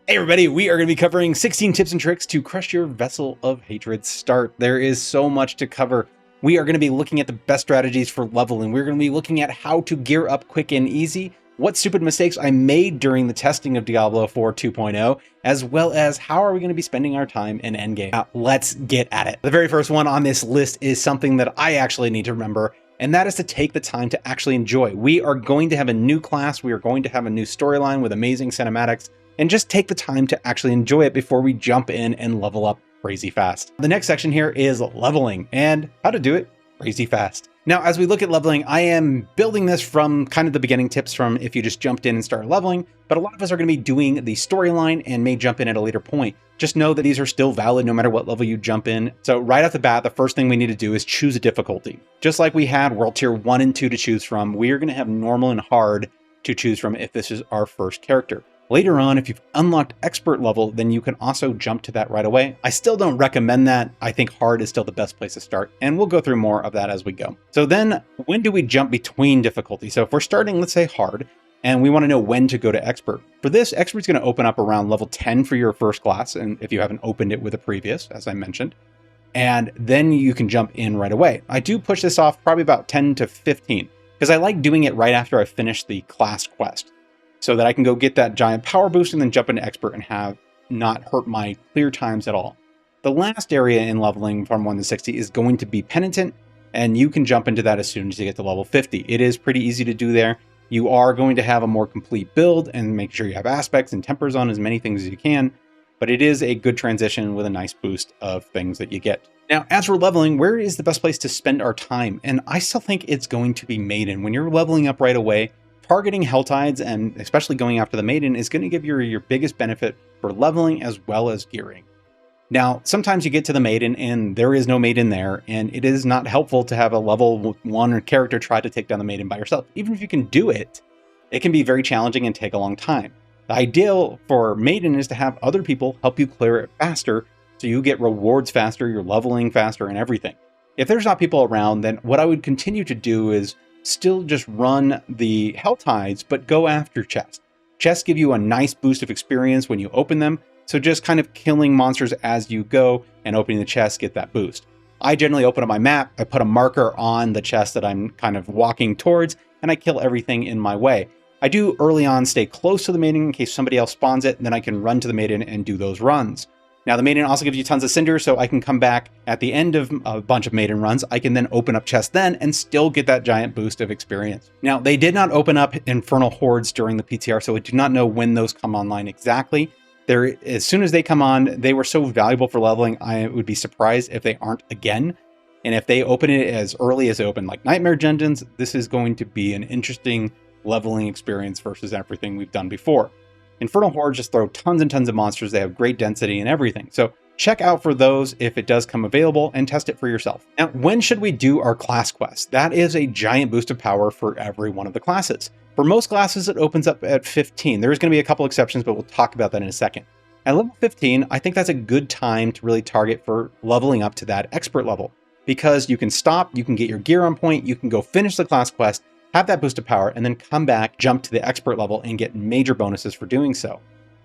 Hey everybody, we are going to be covering 16 tips and tricks to crush your Vessel of Hatred start. There is so much to cover. We are going to be looking at the best strategies for leveling. We're going to be looking at how to gear up quick and easy, what stupid mistakes I made during the testing of Diablo 4 2.0, as well as how are we going to be spending our time in endgame. Now, let's get at it. The very first one on this list is something that I actually need to remember, and that is to take the time to actually enjoy. We are going to have a new class, we are going to have a new storyline with amazing cinematics, and just take the time to actually enjoy it before we jump in and level up crazy fast. The next section here is leveling and how to do it crazy fast. Now, as we look at leveling, I am building this from kind of the beginning tips from if you just jumped in and started leveling, but a lot of us are going to be doing the storyline and may jump in at a later point. Just know that these are still valid no matter what level you jump in. So right off the bat, the first thing we need to do is choose a difficulty. Just like we had World Tier 1 and 2 to choose from, we are going to have normal and hard to choose from if this is our first character. Later on, if you've unlocked expert level, then you can also jump to that right away. I still don't recommend that. I think hard is still the best place to start, and we'll go through more of that as we go. So then when do we jump between difficulties? So if we're starting, let's say hard, and we want to know when to go to expert. For this, expert's going to open up around level 10 for your first class, and if you haven't opened it with a previous, as I mentioned, and then you can jump in right away. I do push this off probably about 10 to 15, because I like doing it right after I finish the class quest, so that I can go get that giant power boost and then jump into expert and have not hurt my clear times at all. The last area in leveling from 1 to 60 is going to be penitent, and you can jump into that as soon as you get to level 50. It is pretty easy to do there. You are going to have a more complete build and make sure you have aspects and tempers on as many things as you can, but it is a good transition with a nice boost of things that you get. Now, as we're leveling, where is the best place to spend our time? And I still think it's going to be Maiden. When you're leveling up right away, targeting Helltides and especially going after the Maiden is going to give you your biggest benefit for leveling as well as gearing. Now, sometimes you get to the Maiden and there is no Maiden there, and it is not helpful to have a level 1 character try to take down the Maiden by yourself. Even if you can do it, it can be very challenging and take a long time. The ideal for Maiden is to have other people help you clear it faster, so you get rewards faster, you're leveling faster and everything. If there's not people around, then what I would continue to do is still just run the Helltides, but go after chests. Chests give you a nice boost of experience when you open them, so just kind of killing monsters as you go and opening the chests get that boost. I generally open up my map, I put a marker on the chest that I'm kind of walking towards, and I kill everything in my way. I do early on stay close to the Maiden in case somebody else spawns it, and then I can run to the Maiden and do those runs. Now, the Maiden also gives you tons of cinders, so I can come back at the end of a bunch of Maiden runs. I can then open up chests then and still get that giant boost of experience. Now, they did not open up Infernal Hordes during the PTR, so I do not know when those come online exactly. As soon as they come on, they were so valuable for leveling, I would be surprised if they aren't again. And if they open it as early as they open like Nightmare Dungeons, this is going to be an interesting leveling experience versus everything we've done before. Infernal Hordes just throw tons and tons of monsters. They have great density and everything. So check out for those if it does come available and test it for yourself. Now, when should we do our class quest? That is a giant boost of power for every one of the classes. For most classes, it opens up at 15. There's going to be a couple exceptions, but we'll talk about that in a second. At level 15, I think that's a good time to really target for leveling up to that expert level, because you can stop, you can get your gear on point, you can go finish the class quest, have that boost of power, and then come back, jump to the expert level, and get major bonuses for doing so.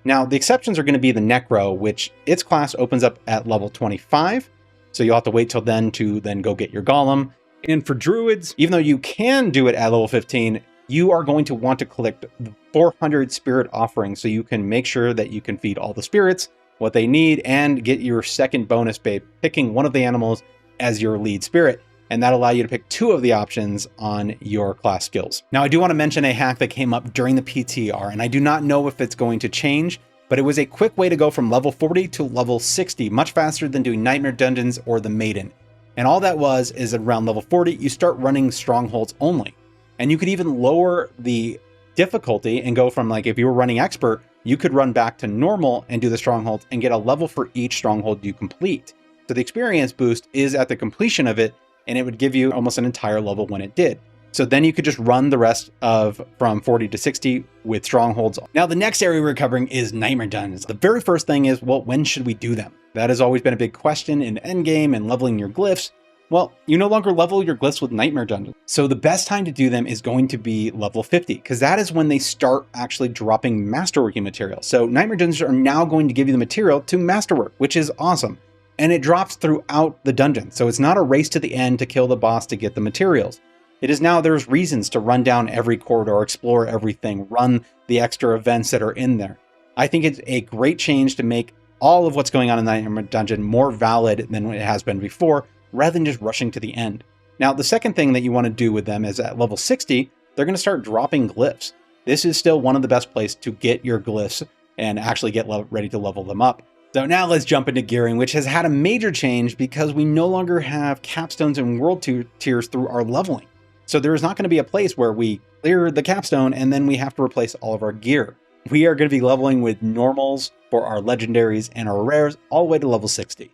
Now, the exceptions are going to be the Necro, which its class opens up at level 25, so you'll have to wait till then to then go get your Golem. And for Druids, even though you can do it at level 15, you are going to want to collect 400 spirit offerings, so you can make sure that you can feed all the spirits what they need and get your second bonus by picking one of the animals as your lead spirit. And that'll allow you to pick 2 of the options on your class skills. Now, I do want to mention a hack that came up during the PTR, and I do not know if it's going to change, but it was a quick way to go from level 40 to level 60, much faster than doing Nightmare Dungeons or the Maiden. And all that is around level 40, you start running strongholds only. And you could even lower the difficulty and go from, like, if you were running expert, you could run back to normal and do the strongholds and get a level for each stronghold you complete. So the experience boost is at the completion of it, and it would give you almost an entire level when it did. So then you could just run the rest of from 40 to 60 with strongholds. Now, the next area we're covering is Nightmare Dungeons. The very first thing is, well, when should we do them? That has always been a big question in endgame and leveling your glyphs. Well, you no longer level your glyphs with Nightmare Dungeons. So the best time to do them is going to be level 50, because that is when they start actually dropping masterworking material. So Nightmare Dungeons are now going to give you the material to masterwork, which is awesome. And it drops throughout the dungeon. So it's not a race to the end to kill the boss to get the materials. It is now there's reasons to run down every corridor, explore everything, run the extra events that are in there. I think it's a great change to make all of what's going on in the Nightmare Dungeon more valid than it has been before, rather than just rushing to the end. Now, the second thing that you want to do with them is at level 60, they're going to start dropping glyphs. This is still one of the best places to get your glyphs and actually get ready to level them up. So now let's jump into gearing, which has had a major change because we no longer have capstones and world tiers through our leveling. So there is not going to be a place where we clear the capstone and then we have to replace all of our gear. We are going to be leveling with normals for our legendaries and our rares all the way to level 60.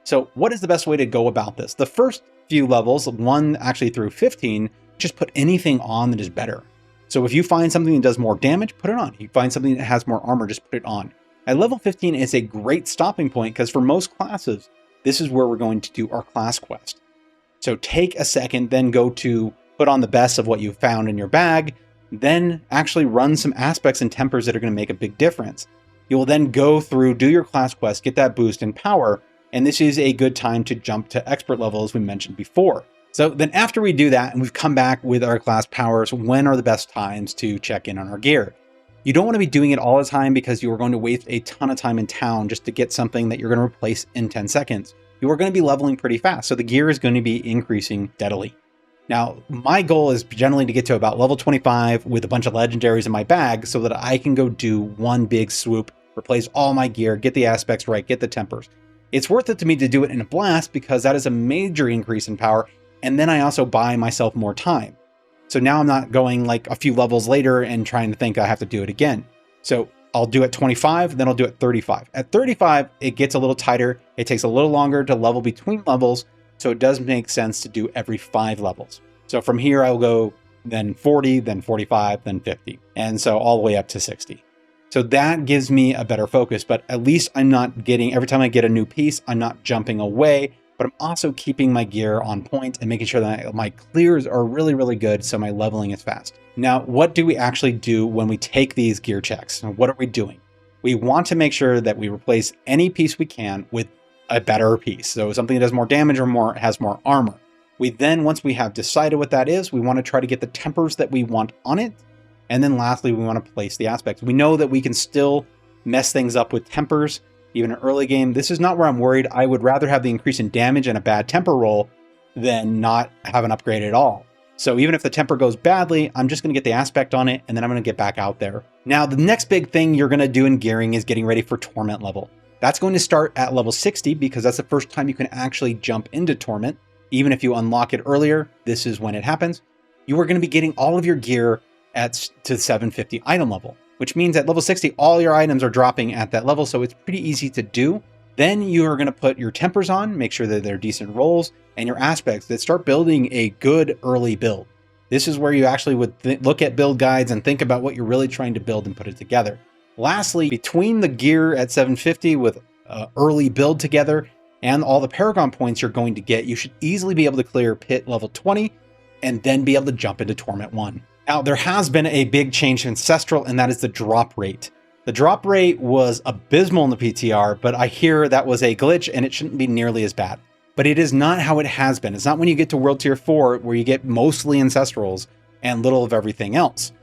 So what is the best way to go about this? The first few levels, 1 actually through 15, just put anything on that is better. So if you find something that does more damage, put it on. If you find something that has more armor, just put it on. At level 15 is a great stopping point because for most classes, this is where we're going to do our class quest. So take a second, then go to put on the best of what you found in your bag, then actually run some aspects and tempers that are going to make a big difference. You will then go through, do your class quest, get that boost in power, and this is a good time to jump to expert level as we mentioned before. So then after we do that and we've come back with our class powers, when are the best times to check in on our gear? You don't want to be doing it all the time because you are going to waste a ton of time in town just to get something that you're going to replace in 10 seconds. You are going to be leveling pretty fast, so the gear is going to be increasing steadily. Now, my goal is generally to get to about level 25 with a bunch of legendaries in my bag so that I can go do one big swoop, replace all my gear, get the aspects right, get the tempers. It's worth it to me to do it in a blast because that is a major increase in power, and then I also buy myself more time. So now I'm not going like a few levels later and trying to think I have to do it again. So I'll do it 25, then I'll do it 35. At 35, it gets a little tighter. It takes a little longer to level between levels, so it does make sense to do every 5 levels. So from here, I'll go then 40, then 45, then 50, and so all the way up to 60. So that gives me a better focus, but at least I'm not getting, every time I get a new piece, I'm not jumping away, but I'm also keeping my gear on point and making sure that my clears are really, really good so my leveling is fast. Now, what do we actually do when we take these gear checks? What are we doing? We want to make sure that we replace any piece we can with a better piece. So something that does more damage or has more armor. We then, once we have decided what that is, we want to try to get the tempers that we want on it. And then lastly, we want to place the aspects. We know that we can still mess things up with tempers, even in early game. This is not where I'm worried. I would rather have the increase in damage and a bad temper roll than not have an upgrade at all. So even if the temper goes badly, I'm just going to get the aspect on it, and then I'm going to get back out there. Now, the next big thing you're going to do in gearing is getting ready for Torment level. That's going to start at level 60 because that's the first time you can actually jump into Torment. Even if you unlock it earlier, this is when it happens. You are going to be getting all of your gear to 750 item level, which means at level 60, all your items are dropping at that level, so it's pretty easy to do. Then you are going to put your tempers on, make sure that they're decent rolls, and your aspects that start building a good early build. This is where you actually would look at build guides and think about what you're really trying to build and put it together. Lastly, between the gear at 750 with early build together and all the Paragon points you're going to get, you should easily be able to clear Pit level 20 and then be able to jump into Torment 1. Now, there has been a big change to Ancestral, and that is the drop rate. The drop rate was abysmal in the PTR, but I hear that was a glitch and it shouldn't be nearly as bad. But it is not how it has been. It's not when you get to World Tier 4 where you get mostly Ancestrals and little of everything else.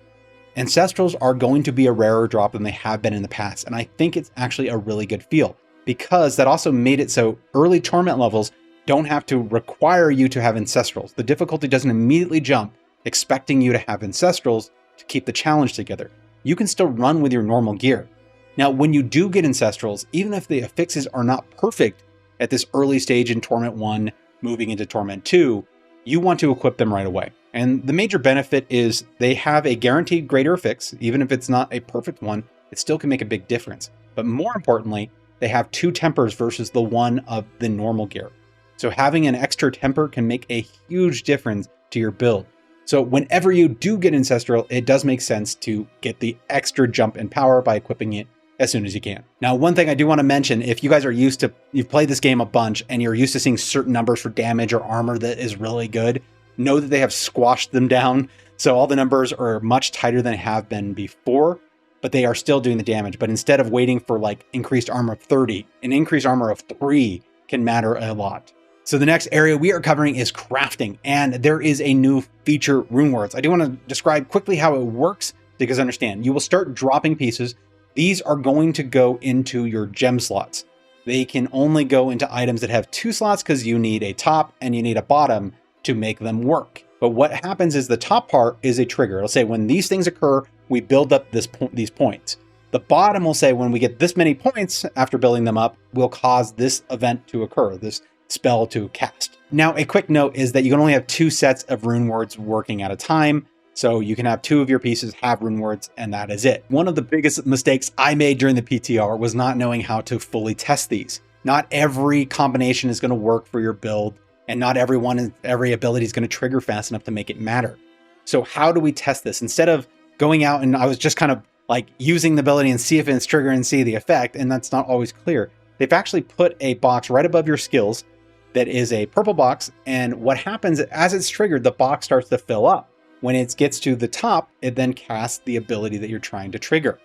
Ancestrals are going to be a rarer drop than they have been in the past, and I think it's actually a really good feel because that also made it so early Torment levels don't have to require you to have Ancestrals. The difficulty doesn't immediately jump expecting you to have Ancestrals to keep the challenge together. You can still run with your normal gear. Now, when you do get Ancestrals, even if the affixes are not perfect at this early stage in Torment 1, moving into Torment 2, you want to equip them right away. And the major benefit is they have a guaranteed greater affix. Even if it's not a perfect one, it still can make a big difference. But more importantly, they have 2 tempers versus the one of the normal gear. So having an extra temper can make a huge difference to your build. So whenever you do get Ancestral, it does make sense to get the extra jump in power by equipping it as soon as you can. Now, one thing I do want to mention, if you guys are you've played this game a bunch and you're used to seeing certain numbers for damage or armor that is really good, know that they have squashed them down. So all the numbers are much tighter than they have been before, but they are still doing the damage. But instead of waiting for like increased armor of 30, an increased armor of 3 can matter a lot. So the next area we are covering is crafting, and there is a new feature, Rune Words. I do want to describe quickly how it works, because understand, you will start dropping pieces. These are going to go into your gem slots. They can only go into items that have 2 slots because you need a top and you need a bottom to make them work. But what happens is the top part is a trigger. It'll say when these things occur, we build up these points. The bottom will say when we get this many points after building them up, will cause this event to occur, this spell to cast. Now, a quick note is that you can only have 2 sets of Rune Words working at a time. So you can have 2 of your pieces have Rune Words, and that is it. One of the biggest mistakes I made during the PTR was not knowing how to fully test these. Not every combination is going to work for your build, and not every ability is going to trigger fast enough to make it matter. So how do we test this? Instead of going out and I was just kind of like using the ability and see if it's trigger and see the effect, and that's not always clear. They've actually put a box right above your skills that is a purple box, and what happens as it's triggered, the box starts to fill up. When it gets to the top, it then casts the ability that you're trying to trigger.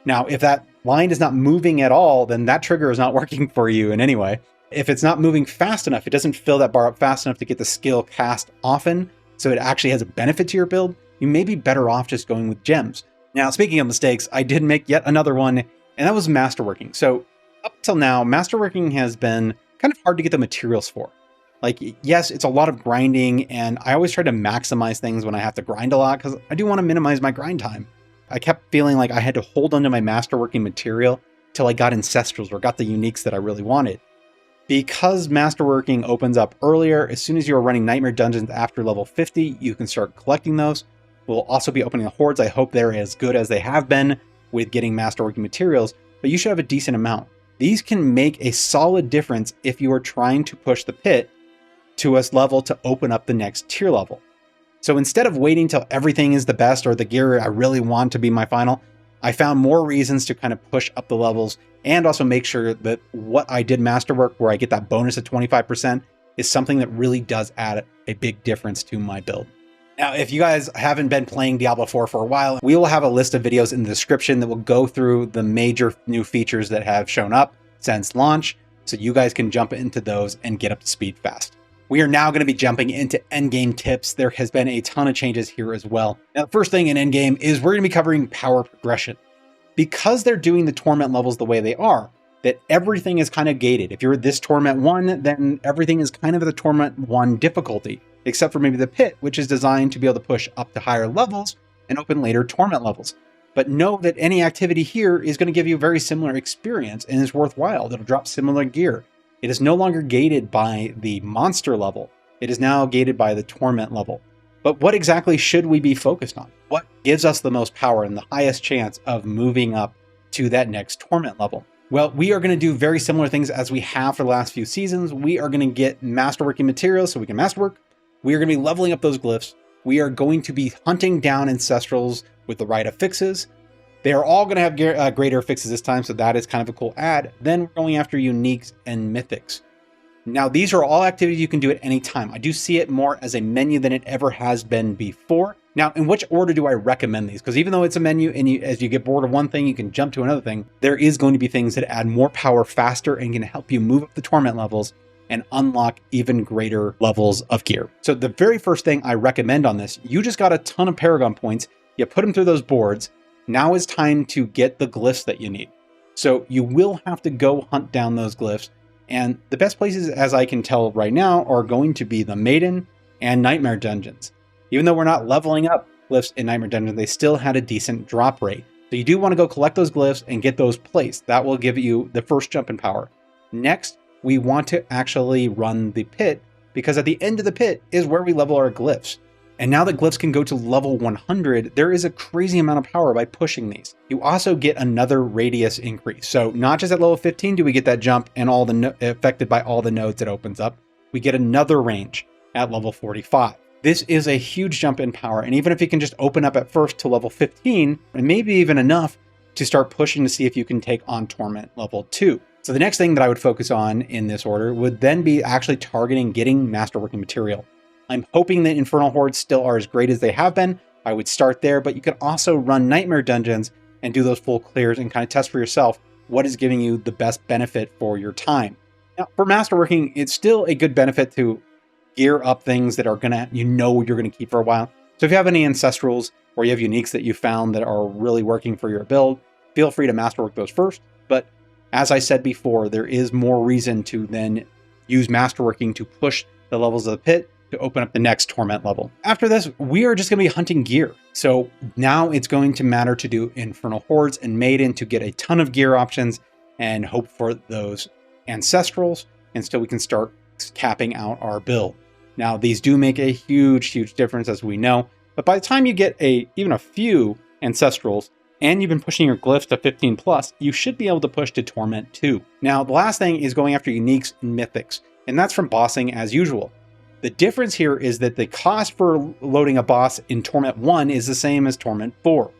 Now, if that line is not moving at all, then that trigger is not working for you in any way. If it's not moving fast enough, it doesn't fill that bar up fast enough to get the skill cast often, so it actually has a benefit to your build, you may be better off just going with gems. Now, speaking of mistakes, I did make yet another one, and that was masterworking. So up till now, masterworking has been kind of hard to get the materials for. Like, yes, it's a lot of grinding, and I always try to maximize things when I have to grind a lot because I do want to minimize my grind time. I kept feeling like I had to hold onto my masterworking material till I got ancestrals or got the uniques that I really wanted. Because masterworking opens up earlier, as soon as you're running nightmare dungeons after level 50, you can start collecting those. We'll also be opening the hordes. I hope they're as good as they have been with getting masterworking materials, but you should have a decent amount. These can make a solid difference if you are trying to push the pit to a level to open up the next tier level. So instead of waiting till everything is the best or the gear I really want to be my final, I found more reasons to kind of push up the levels and also make sure that what I did masterwork, where I get that bonus of 25%, is something that really does add a big difference to my build. Now, if you guys haven't been playing Diablo 4 for a while, we will have a list of videos in the description that will go through the major new features that have shown up since launch, so you guys can jump into those and get up to speed fast. We are now going to be jumping into endgame tips. There has been a ton of changes here as well. Now, the first thing in endgame is we're going to be covering power progression. Because they're doing the torment levels the way they are, that everything is kind of gated. If you're at this torment 1, then everything is kind of at the torment 1 difficulty, except for maybe the pit, which is designed to be able to push up to higher levels and open later torment levels. But know that any activity here is going to give you a very similar experience and is worthwhile. It'll drop similar gear. It is no longer gated by the monster level. It is now gated by the torment level. But what exactly should we be focused on? What gives us the most power and the highest chance of moving up to that next torment level? Well, we are going to do very similar things as we have for the last few seasons. We are going to get masterworking materials so we can masterwork. We are going to be leveling up those glyphs. We are going to be hunting down ancestrals with the right affixes. They are all going to have greater affixes this time, so that is kind of a cool add. Then we're going after uniques and mythics. Now, these are all activities you can do at any time. I do see it more as a menu than it ever has been before. Now, in which order do I recommend these? Because even though it's a menu and as you get bored of one thing, you can jump to another thing, there is going to be things that add more power faster and can help you move up the torment levels and unlock even greater levels of gear. So the very first thing I recommend on this, you just got a ton of Paragon points. You put them through those boards. Now is time to get the glyphs that you need. So you will have to go hunt down those glyphs. And the best places, as I can tell right now, are going to be the Maiden and Nightmare Dungeons. Even though we're not leveling up glyphs in Nightmare Dungeons, they still had a decent drop rate. So you do want to go collect those glyphs and get those placed. That will give you the first jump in power. Next, we want to actually run the pit, because at the end of the pit is where we level our glyphs. And now that glyphs can go to level 100, there is a crazy amount of power by pushing these. You also get another radius increase. So not just at level 15 do we get that jump and all the affected by all the nodes it opens up. We get another range at level 45. This is a huge jump in power. And even if you can just open up at first to level 15, and maybe even enough to start pushing to see if you can take on Torment level 2. So the next thing that I would focus on in this order would then be actually targeting getting Masterworking material. I'm hoping that Infernal Hordes still are as great as they have been. I would start there, but you can also run Nightmare Dungeons and do those full clears and kind of test for yourself what is giving you the best benefit for your time. Now, for Masterworking, it's still a good benefit to gear up things that are you're gonna keep for a while. So if you have any Ancestrals or you have Uniques that you found that are really working for your build, feel free to Masterwork those first. But as I said before, there is more reason to then use Masterworking to push the levels of the pit to open up the next Torment level. After this, we are just going to be hunting gear. So now it's going to matter to do Infernal Hordes and Maiden to get a ton of gear options and hope for those Ancestrals, and still we can start capping out our build. Now, these do make a huge difference, as we know, but by the time you get even a few Ancestrals, and you've been pushing your glyphs to 15 plus, you should be able to push to Torment 2. Now, the last thing is going after Uniques and Mythics, and that's from bossing as usual. The difference here is that the cost for loading a boss in Torment 1 is the same as Torment 4,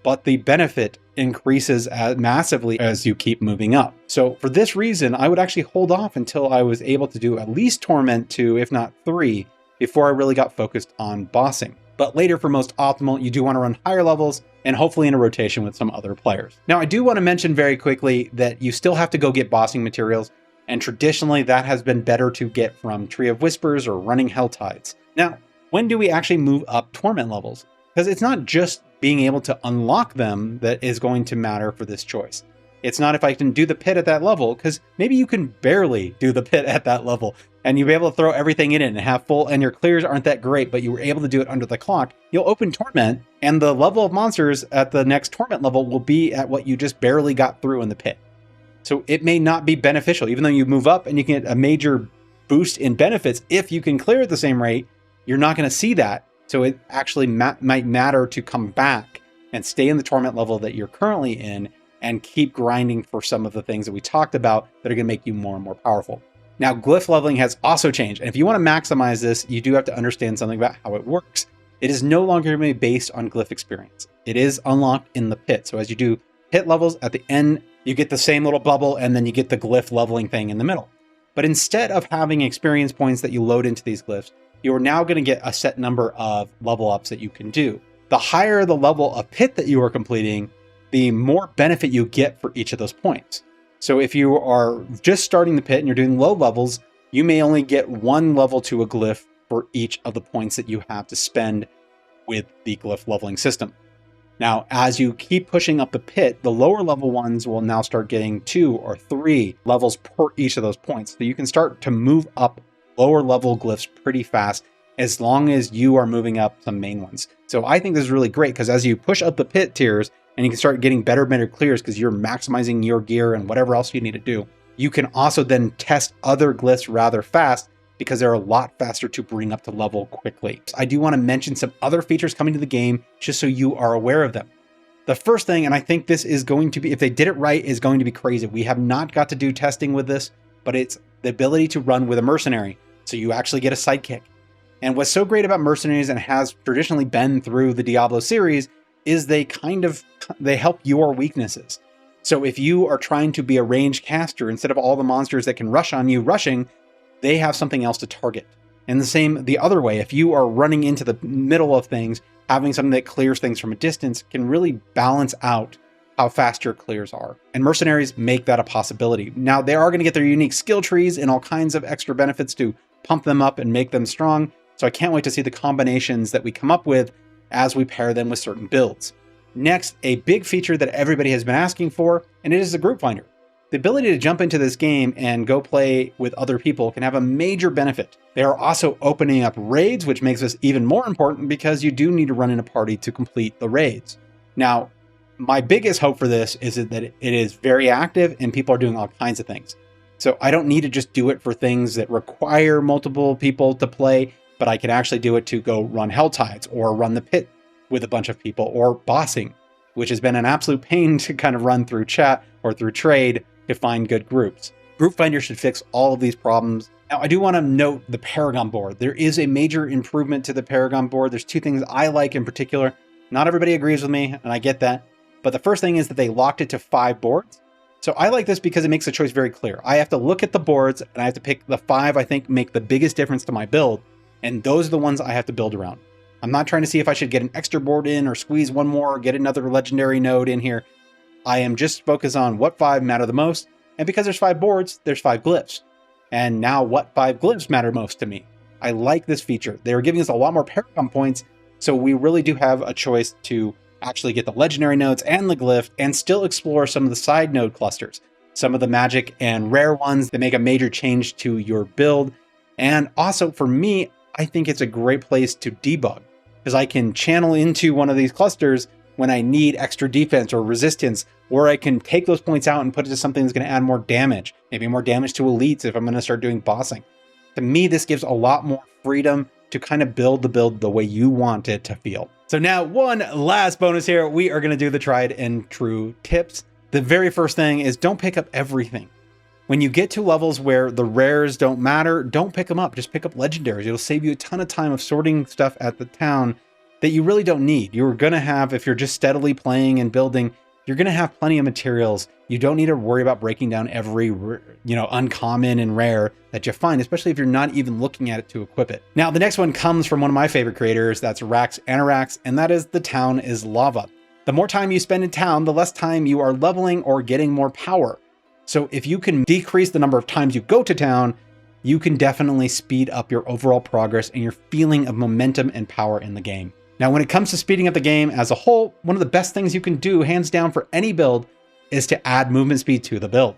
but the benefit increases massively as you keep moving up. So for this reason, I would actually hold off until I was able to do at least Torment 2, if not 3, before I really got focused on bossing. But later, for most optimal, you do want to run higher levels and hopefully in a rotation with some other players. Now, I do want to mention very quickly that you still have to go get bossing materials, and traditionally that has been better to get from Tree of Whispers or running Helltides. Now, when do we actually move up Torment levels? Because it's not just being able to unlock them that is going to matter for this choice. It's not if I can do the pit at that level, because maybe you can barely do the pit at that level and you'll be able to throw everything in it and have full, and your clears aren't that great, but you were able to do it under the clock. You'll open Torment, and the level of monsters at the next Torment level will be at what you just barely got through in the pit. So it may not be beneficial, even though you move up and you can get a major boost in benefits. If you can clear at the same rate, you're not going to see that. So it actually might matter to come back and stay in the Torment level that you're currently in and keep grinding for some of the things that we talked about that are going to make you more and more powerful. Now, glyph leveling has also changed. And if you want to maximize this, you do have to understand something about how it works. It is no longer going to be based on glyph experience. It is unlocked in the pit. So as you do pit levels at the end, you get the same little bubble, and then you get the glyph leveling thing in the middle. But instead of having experience points that you load into these glyphs, you are now going to get a set number of level ups that you can do. The higher the level of pit that you are completing, the more benefit you get for each of those points. So if you are just starting the pit and you're doing low levels, you may only get one level to a glyph for each of the points that you have to spend with the glyph leveling system. Now, as you keep pushing up the pit, the lower level ones will now start getting 2 or 3 levels per each of those points. So you can start to move up lower level glyphs pretty fast as long as you are moving up some main ones. So I think this is really great because as you push up the pit tiers and you can start getting better clears because you're maximizing your gear and whatever else you need to do, you can also then test other glyphs rather fast because they're a lot faster to bring up to level quickly. I do want to mention some other features coming to the game just so you are aware of them. The first thing, and I think this is going to be, if they did it right, is going to be crazy. We have not got to do testing with this, but it's the ability to run with a mercenary. So you actually get a sidekick. And what's so great about mercenaries, and has traditionally been through the Diablo series, is they help your weaknesses. So if you are trying to be a ranged caster, instead of all the monsters that can rush on you rushing, they have something else to target. And the same the other way, if you are running into the middle of things, having something that clears things from a distance can really balance out how fast your clears are. And mercenaries make that a possibility. Now, they are going to get their unique skill trees and all kinds of extra benefits to pump them up and make them strong. So I can't wait to see the combinations that we come up with as we pair them with certain builds. Next, a big feature that everybody has been asking for, and it is the group finder. The ability to jump into this game and go play with other people can have a major benefit. They are also opening up raids, which makes this even more important because you do need to run in a party to complete the raids. Now, my biggest hope for this is that it is very active and people are doing all kinds of things. So I don't need to just do it for things that require multiple people to play, but I can actually do it to go run Helltides or run the pit with a bunch of people, or bossing, which has been an absolute pain to kind of run through chat or through trade to find good groups. Group Finder should fix all of these problems. Now, I do want to note the Paragon board. There is a major improvement to the Paragon board. There's two things I like in particular. Not everybody agrees with me, and I get that. But the first thing is that they locked it to 5 boards. So I like this because it makes the choice very clear. I have to look at the boards and I have to pick the 5 I think make the biggest difference to my build. And those are the ones I have to build around. I'm not trying to see if I should get an extra board in or squeeze one more or get another legendary node in here. I am just focused on what 5 matter the most. And because there's 5 boards, there's 5 glyphs. And now what 5 glyphs matter most to me? I like this feature. They were giving us a lot more Paragon points, so we really do have a choice to actually get the legendary nodes and the glyph and still explore some of the side node clusters, some of the magic and rare ones that make a major change to your build. And also for me, I think it's a great place to debug because I can channel into one of these clusters when I need extra defense or resistance, or I can take those points out and put it to something that's going to add more damage, maybe more damage to elites if I'm going to start doing bossing. To me, this gives a lot more freedom to kind of build the build the way you want it to feel. So now one last bonus here, we are going to do the tried and true tips. The very first thing is don't pick up everything. When you get to levels where the rares don't matter, don't pick them up. Just pick up legendaries. It'll save you a ton of time of sorting stuff at the town that you really don't need. You're going to have, if you're just steadily playing and building, you're going to have plenty of materials. You don't need to worry about breaking down every, uncommon and rare that you find, especially if you're not even looking at it to equip it. Now, the next one comes from one of my favorite creators. That's Rax Anarax, and that is the town is lava. The more time you spend in town, the less time you are leveling or getting more power. So if you can decrease the number of times you go to town, you can definitely speed up your overall progress and your feeling of momentum and power in the game. Now, when it comes to speeding up the game as a whole, one of the best things you can do, hands down for any build, is to add movement speed to the build.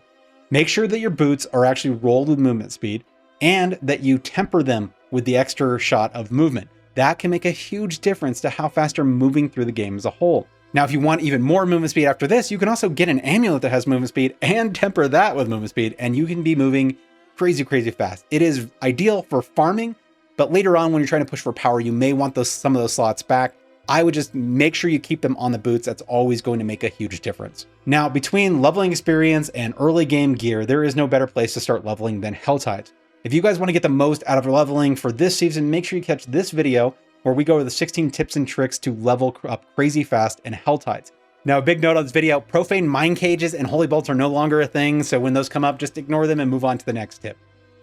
Make sure that your boots are actually rolled with movement speed and that you temper them with the extra shot of movement. That can make a huge difference to how fast you're moving through the game as a whole. Now, if you want even more movement speed after this, you can also get an amulet that has movement speed and temper that with movement speed, and you can be moving crazy, crazy fast. It is ideal for farming, but later on when you're trying to push for power, you may want some of those slots back. I would just make sure you keep them on the boots. That's always going to make a huge difference. Now, between leveling experience and early game gear, there is no better place to start leveling than Helltides. If you guys want to get the most out of leveling for this season, make sure you catch this video where we go over the 16 tips and tricks to level up crazy fast in Helltides. Now, a big note on this video, profane mine cages and holy bolts are no longer a thing, so when those come up, just ignore them and move on to the next tip.